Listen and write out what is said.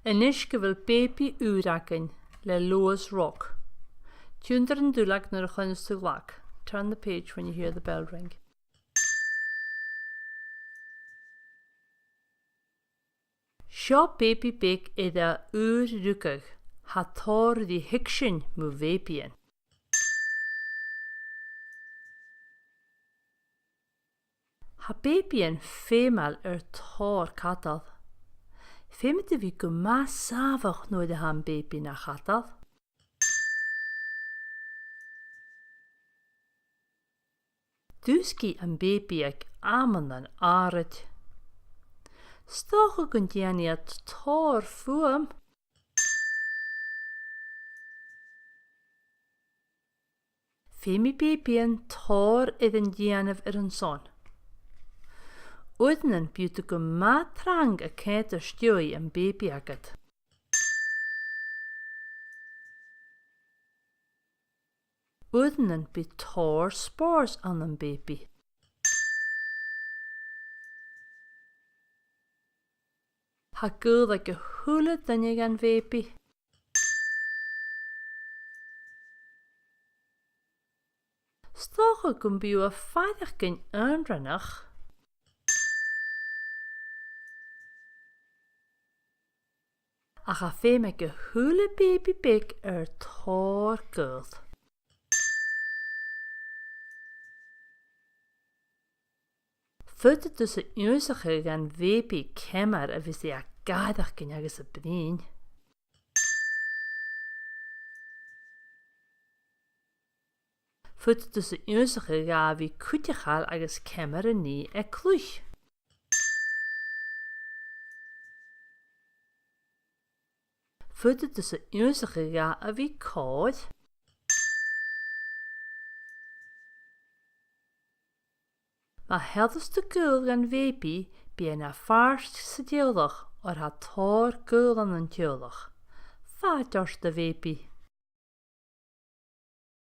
Inis go bhfuil baby úracin le Lois Rock. Túndar an dúlag nar a chunas tú ghlach. Turn the page when you hear the bell ring. Seo baby big ida úr rúcag, ha tór di hicshin mu vapien. Ha babyen fémal tór catal. Fémite vi go ma savach nooit han baby na catal. Duski an baby ag aman an arid. Stocha gun dianiat tór fuam. Fémi babyen tór idden dianaf an son. Oedenen bute go ma trang a kent stjoi an baby agad. Oedenen be tór spores an an baby. Ha gul ag a hula dannig an baby. Stocha gun biu a feidach gyn undranach. Ach a fé me go hula baby big tór guld. Fute tussen úsige gan baby kemmer a vis a gadach gyn agus a brin. Fute tussen úsige ga vi kutichal agus kemmer a ní e kluch. Fute tussen úsige ga a vi kóid. Ma heldest de gul gan baby be na farst sa deeldag or ha tór gul an an deeldag. Vaart de baby.